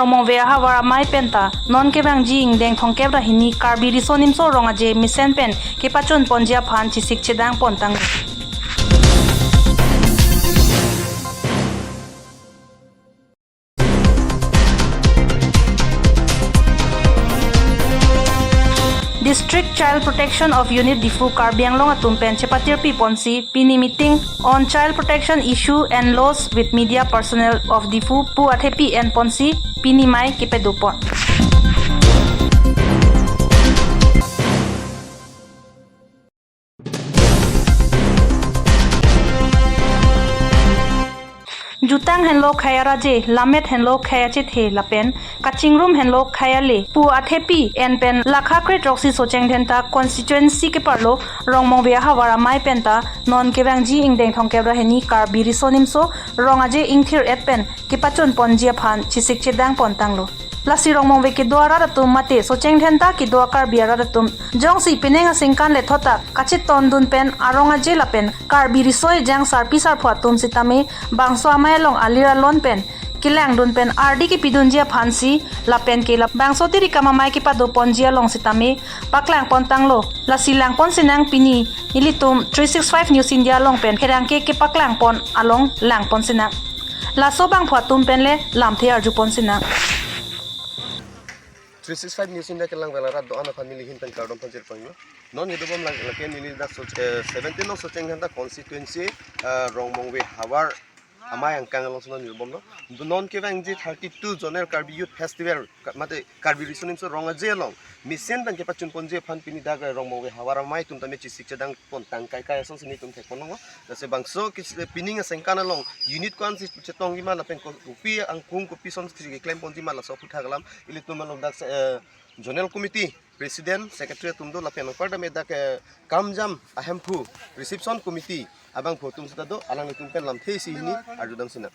Romong ve hawara mai penta non ke bang jing deng thong ke hini Karbi risonim so ronga je misen pen ke pachon ponjia phan chisik chedang pontang. District Child Protection of Unit Difu Karbi Anglong Assam Chepatir Pi Ponsi Pini meeting on child protection issue and laws with media personnel of Difu Pu Athepi and Ponsi Pini Mai Kipedupon. Jutang henlo khaya raje lamet henlo khaya chithe lapen kaching room henlo khaya le pu athepi en pen lakha kret roxy socheng thenta constituency ke parlo rongmong bia hawara mai penta non ke bangji ingdeng thong kebra heni Karbi risonim so rongaje ingthir et pen ke pachon ponjia phan chisik chedang pontanglo lasi rongmong ve ke doara ratum mate socheng thenta ki do Karbi ara ratum jongsi penenga singkan le thota kachit ton dun pen aronga je lapen Karbi risoi jang sarpi sar phuatum sitame bangso amai long alira lon pen kilang dun pen RD ki pidunjia phansi lapen ke la bangso tiri kama mai ki padu ponjia long sitame paklang pontanglo lasi lang pon sinang pini ilitum 365 News India long pen kherang ke paklang pon along lang pon sinang laso bang phuatum pen le lamthe arju pon sinang 365 News India kelang velara do ana family hin pen kardom panjir pangyo non yedobom lake nili da 17 no socheng handa constituency rongmong we hawar amai angkang long sonon yedobom no non ke bang ji 32 joner Karbi youth festival mate Karbi risonim so ronga je long misen ban ke pachun ponje phan pini da rongmong we hawar amai tum tame chisik chedang pon tang kai kai song sini tum thekon no se bangso ki pining asengkana long unit kwan si chetong gi mala pen kopi angkung kopi son ki claim ponji mala so phutha galam ili tum long dak zonal committee president secretary tumdo lapen parda me dak kamjam ahempu reception committee abang photum sita do alang tum pen lam thei si hini arjudam sina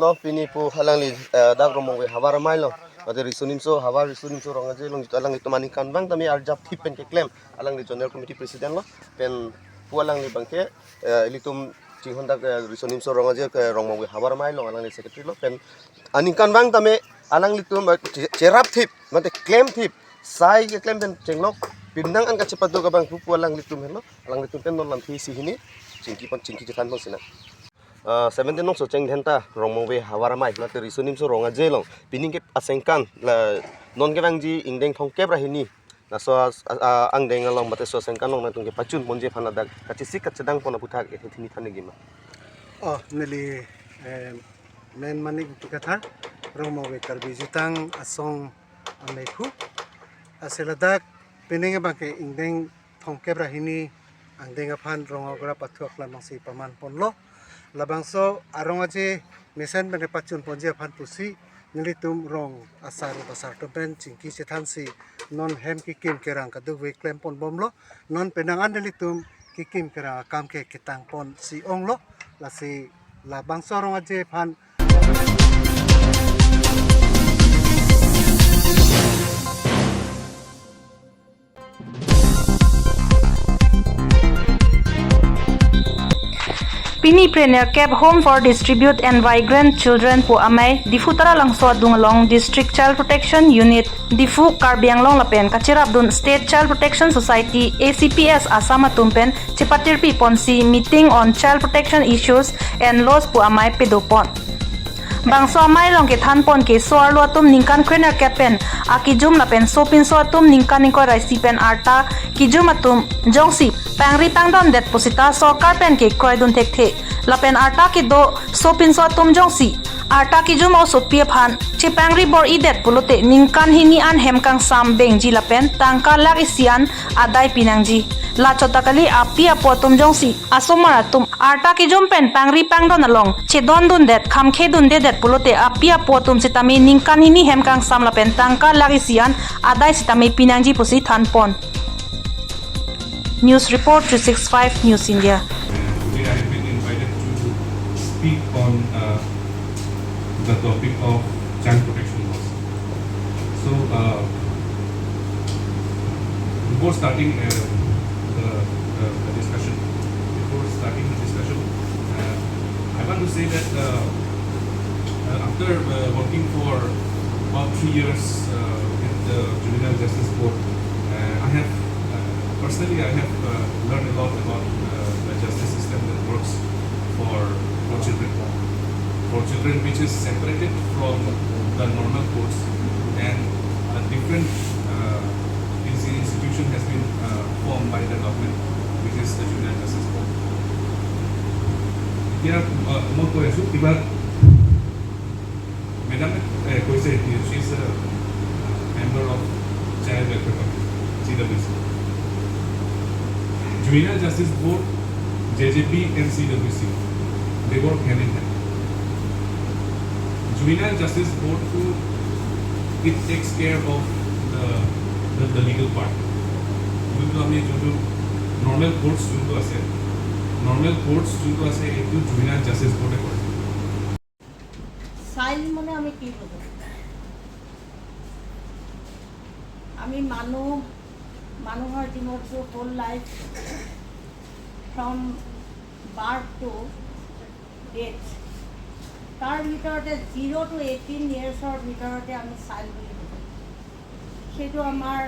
lo pini pu halang li dak romong we hawar mai lo ade risonim so hawar risonim so ronga je long alang itu mani kan bang tami arjap thi pen ke claim alang li zonal committee president lo pen pu alang li bangke ilitum Honda risonim so ronga je rongmong we hawar mai long alang li secretary lo pen aning kan bang tame alang li tum cherap thip mate claim thip sai ke claim pen chenglok pindang an ka cepat do ka bang pu alang li tum hello alang li tum pen non lam thi si hini cingki jekan pon sina 17 nong so cheng dhenta rongmong we hawar mai mate risonim so ronga je long pining ke asengkan la non ke bang ji ingdeng thong ke bra hini na so ang deng along mate so sengkan long na tung ke pachun monje phana dak kachisi kachadang pona puthak e thini thane gima nili men manik tukatha rongmong we Karbi jutang asong amekhu aseladak penenge bangke ingdeng thongke brahini angdeng aphan rongogra pathuak la mangsi paman ponlo labangso arongaje mesen bane pachun ponje aphan pusi nilitum rong asar basar topen chingki sethansi non hem ki kim kerang kadu we klem pon bomlo non penangan nilitum ki kim kerang kam ke kitang pon si onglo lasi labangso rongaje phan Pini Premier Cap Home for Distribute and Migrant Children po amay Difutara lang so dungalong District Child Protection Unit Difu Karbi Anglong lapen kachirap dun State Child Protection Society ACPS Assam tumpen Chepatir Pi Ponsi meeting on child protection issues and laws po amay pedopon bangso amay long ke thanpon ke soar lo atum ningkan krener capen akijum lapen sopin so atum ningkan ningko raisi pen arta kijum atum jongsi pangri pangdon det posita so karpen ke kroidun thekte lapen arta ki do sopin so atum jongsi arta kijum o sopia phan che pangri bor idet pulote ningkan hini an hemkang sam bengji lapen tangka lag isian adai pinangji la chotakali api apotum jongsi asomara tum arta ki jumpen pangri pangdon along che don dun det khamkhe dun de det pulote api apotum sitami ningkan hini hemkang sam lapen tangka lagi sian adai sitami pinangji pusi thanpon News Report 365 News India. Today I have been invited to speak on the topic of child protection laws. So before starting the discussion, I want to say that after working for about 3 years with the Juvenile Justice Board, I have personally learned a lot about the justice system that works for children. For children which is separated from the normal courts, and a different institution has been formed by the government, which is the Juvenile Justice Board. Here, more question. Madam, she is a member of Child Welfare Committee, CWC. Juvenile Justice Board, JJB and CWC, they work hand in hand. Juvenile Justice Board, it takes care of the legal part. Normal courts normal courts Juvenile Justice Board করে। Child মানে আমি কি বুঝো? আমি মানুহৰ জীৱনটো whole life from birth to death, তাৰ ভিতৰতে 0 to 18 yearsৰ ভিতৰতে আমি চাইল্ড বুলি বুজোঁ। সেইটো আমাৰ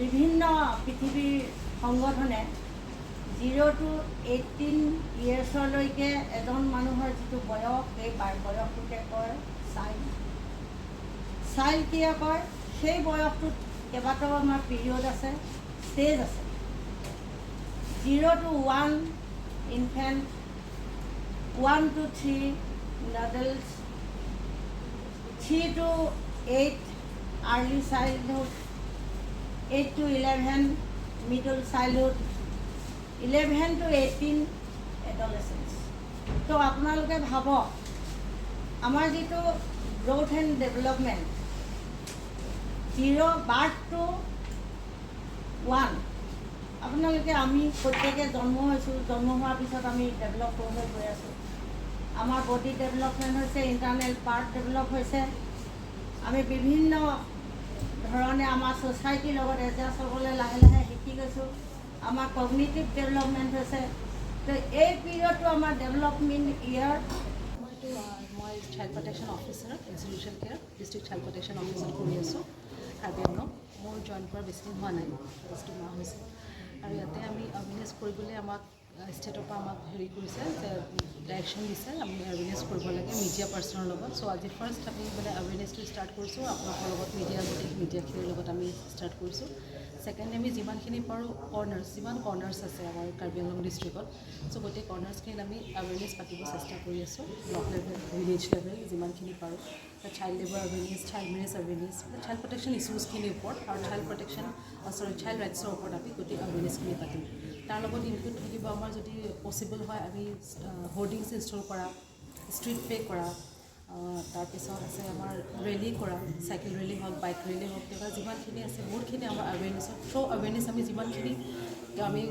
বিভিন্ন পৃথিৱীৰ সংগঠনে 0 to 18 yearsলৈকে এজন মানুহৰ যিটো বয়স, সেই বয়সটোকে কয় চাইল্ড। চাইল্ড কিয় কয়? সেই বয়সটোত কেইবাটাও আমাৰ পিৰিয়ড আছে, ষ্টেজ আছে। 0 to 1 infant, 1 to 3 adults, 3 to 8 early childhood, 8 to 11 middle childhood, 11 to 18 adolescence. তো আপোনালোকে ভাবক আমাৰ যিটো growth and development 0 birth to 1, আপোনালোকে আমি প্ৰত্যেকে জন্ম হৈছোঁ, জন্ম হোৱাৰ পিছত আমি ডেভেলপ হৈ গৈ আছোঁ। আমাৰ বডি ডেভেলপমেণ্ট হৈছে, ইণ্টাৰনেল পাৰ্ট ডেভেলপ হৈছে, আমি বিভিন্ন ধৰণে আমাৰ ছ'চাইটিৰ লগত এডজাষ্ট হ'বলৈ লাহে লাহে শিকি গৈছোঁ। আমাৰ কগনিটিভ ডেভেলপমেণ্ট হৈছে। তো এই পিৰিয়ডটো আমাৰ ডেভেলপমেণ্ট ইয়াৰ। মই child protection officer, institution care district child protection officer কৰি আছোঁ কাৰ্বি আংলং। মোৰ জইন কৰা বেছি দিন হোৱা নাই, 2 মাহ হৈছে। আৰু ইয়াতে আমি এৱেৰনেছ কৰিবলৈ আমাক ষ্টেটৰ পৰা আমাক হেৰি কৰিছে, যে ডাইৰেকশ্যন দিছে আমি এৱেৰনেছ কৰিব লাগে মিডিয়া পাৰ্চনৰ লগত। চ' আজি ফাৰ্ষ্ট আমি মানে এৱেৰনেছটো ষ্টাৰ্ট কৰিছোঁ আপোনালোকৰ লগত, মিডিয়াখিনিৰ লগত আমি ষ্টাৰ্ট কৰিছোঁ। ছেকেণ্ডলি আমি যিমানখিনি পাৰোঁ যিমান কৰ্নাৰ্ছ আছে আমাৰ কাৰ্বি আংলং ডিষ্ট্ৰিক্টত, চ' গোটেই কৰ্নাৰ্ছখিনিত আমি এৱেৰনেছ পাতিব চেষ্টা কৰি আছোঁ। ব্লক লেভেল, ভিলেজ লেভেল, যিমানখিনি পাৰোঁ। Child labour awareness, child marriage awareness, child protection ইছ্যুজখিনিৰ ওপৰত আৰু চাইল্ড ৰাইটছৰ ওপৰত আমি গোটেই এৱেৰনেছখিনি পাতিম। তাৰ লগত ইনক্লুড থাকিব আমাৰ যদি পচিবল হয় আমি হোৰ্ডিংছ ইনষ্টল কৰা, ষ্ট্ৰীট প্লে কৰা, তাৰপিছত আছে আমাৰ ৰেলী কৰা, চাইকেল ৰেলী হওক, বাইক ৰেলী হওক, তেনেকুৱা যিমানখিনি আছে বহুতখিনি আমাৰ এৱেৰনেছৰ এৱেৰনেছ আমি যিমানখিনি আমি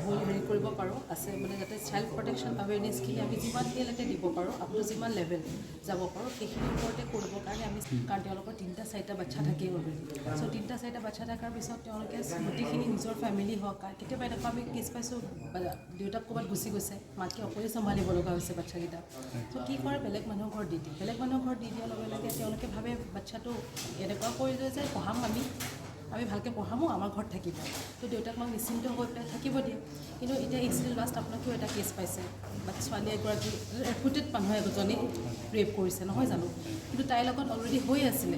হেৰি কৰিব পাৰোঁ আছে, মানে যাতে চাইল্ড প্ৰটেকশ্যন এৱেৰনেছখিনি আমি যিমানখিনিলৈকে দিব পাৰোঁ, আপুনি যিমান লেভেল যাব পাৰোঁ সেইখিনিৰ ওপৰতে কৰিবৰ কাৰণে আমি, কাৰণ তেওঁলোকৰ 3-4টা বাচ্ছা থাকেই অলৰেডি। চ' 3-4টা বাচ্ছা থকাৰ পিছত তেওঁলোকে গোটেইখিনি নিজৰ ফেমিলি হওক, কেতিয়াবা এনেকুৱা আমি কেছ পাইছোঁ দেউতাক ক'ৰবাত গুচি গৈছে, মাকে অকলে চম্ভালিব লগা হৈছে বাচ্ছাকেইটা। চ' কি কৰে, বেলেগ মানুহৰ ঘৰত দি দিয়ে। বেলেগ মানুহৰ ঘৰত দি দিয়াৰ লগে লগে তেওঁলোকে ভাবে বাচ্ছাটো এনেকুৱা কৰি লৈ যে পঢ়াম আমি ভালকৈ পঢ়ামো, আমাৰ ঘৰত থাকিব। তো দেউতাক মাক নিশ্চিন্ত হৈ পেলাই থাকিব দিয়ে। কিন্তু এতিয়া ইনষ্টিল লাষ্ট আপোনালোকেও এটা কেছ পাইছে, ছোৱালী এগৰাকী ৰেপুটেড মানুহ এজনী ৰেপ কৰিছে, নহয় জানো? কিন্তু তাইৰ লগত অলৰেডি হৈ আছিলে,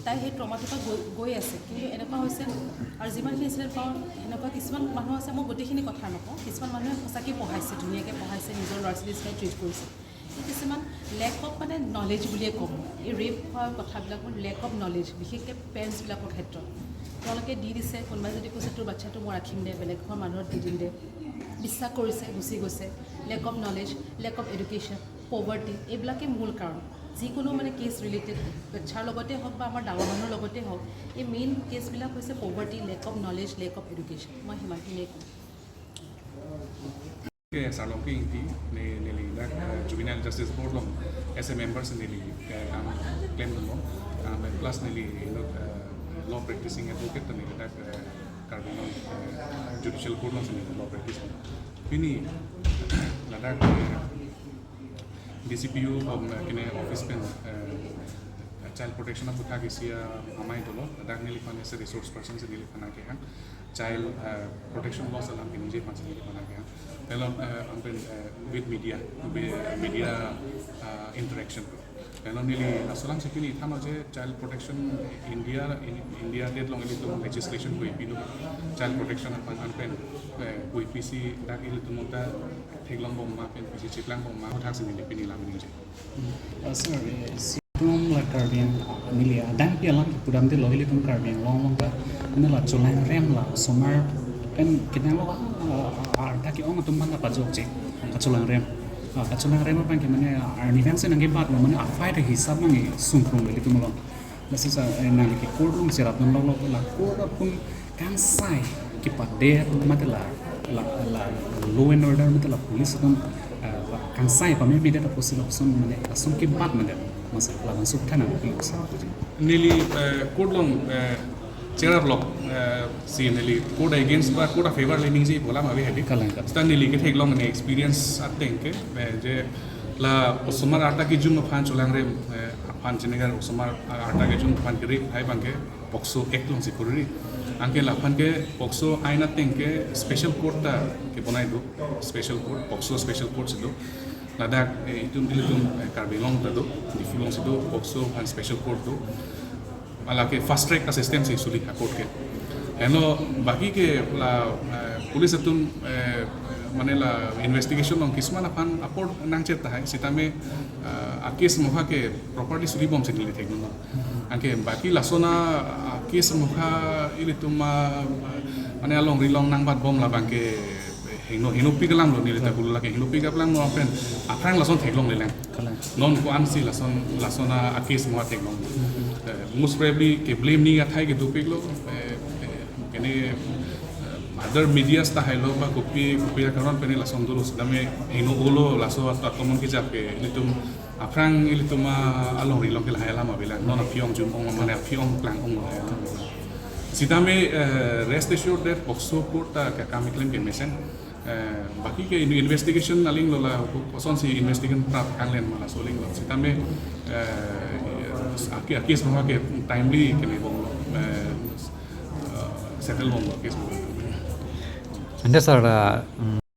তাই সেই ট্ৰমাটোৰ পৰা গৈ আছে। কিন্তু এনেকুৱা হৈছে, আৰু যিমানখিনি ইনচিডেণ্ট পাওঁ সেনেকুৱা কিছুমান মানুহ আছে, মই গোটেইখিনি কথা নকওঁ, কিছুমান মানুহে সঁচাকৈ পঢ়াইছে, ধুনীয়াকৈ পঢ়াইছে, নিজৰ ল'ৰা ছোৱালী নিচিনাই ট্ৰিট কৰিছে। কিছুমান লেক অফ মানে নলেজ বুলিয়ে ক'ম, এই ৰেপ হোৱা কথাবিলাক লেক অফ নলেজ, বিশেষকৈ পেৰেণ্টছবিলাকৰ ক্ষেত্ৰত। তেওঁলোকে দি দিছে, কোনোবাই যদি কৈছে তোৰ বাচ্ছাটো মই ৰাখিম দে, বেলেগ ঘৰৰ মানুহত দি দিম দে, বিশ্বাস কৰিছে, গুচি গৈছে। Lake of knowledge, lake of education, poverty, এইবিলাকেই মূল কাৰণ। যিকোনো মানে কেছ ৰিলেটেড বাচ্ছাৰ লগতে হওক বা আমাৰ ডাঙৰ মানুহৰ লগতে হওক, এই মেইন কেছবিলাক হৈছে poverty, lake of knowledge, lake of education. মই সিমানখিনিয়ে ক'ম। Sa longking di nililag Juvenile Justice Board long as a members nili claim long plus nili law practicing advocate nili dak Karbi Judicial Court long nili law practice. Ini ladak DCPU kene office pen child protection of Bukha Gisia Amai Dolo, ladak nili pan as a resource person se nili pana ke han child protection laws alam ke nije pan se nili pana ke han pelon ampen with media interaction pelon nili asolam sekini thama je child protection India det long ili to legislation ko ipinu child protection pan ampen ko IPC dak ili to monta theglong bom ma pen PC chiplang bom ma thak se nili pini lam nije sir tum la Karbi milia dan pi alam pudam de loili tum Karbi Anglong ka ne la cholang rem la somar pen kinang lo ta ki ong tum banda pajok je ka cholang rem pan ki mane arni fans nang ge bat mane afai de hisab nang sumprum li tum lo this is a nang ki courtroom serap nang lo la court pun kan sai ki pade matela la law and order matela police tum kan sai pa me bida possible option mane asum ki bat mane masalah masuk thana ki nili kodlong chera block si nili code against ba code favor lening ji bola ma be hedi kalang stan nili ke theglong ne experience aten ke je la osmar ata ki jun fan cholang re fan jinegar osmar ata ke jun fan kiri hai bangke pokso eklong si kurri angke la fan ke pokso aina ten ke special court ta ke bonai do special court pokso special court sido ladak itu ilitum Karbi Anglong tado difulong sido pokso and special court do ala ke fast track assistance suli court ke eno baki ke la police atun mane la investigation on kisman apan aport nang chet hai sitame akes moha ke property suli bom sinili thekno angke baki lasona akes moha ilitum mane along rilong nang bat bom la bangke hino pikalam lo nilita kulula ke hino pikalam mo apen aprang lason theglong leleng non ko ansi lasona akes mo theglong most probably ke blame ni athai ke dupiklo kene other media sta hailo ba kopi karon pene lason dulu sedame hino ulo laso atomon ki jap ke litum aprang ilituma along rilong ke haila ma bela non apiong jumpong mane apiong klang ong sitame rest assured that boxo court ka kami claim ke mesen baki ke investigation naling lola koson si investigation prap kanglen mala soling lo sitame akis mo ke timely ke ni bong settle bong case Anda sir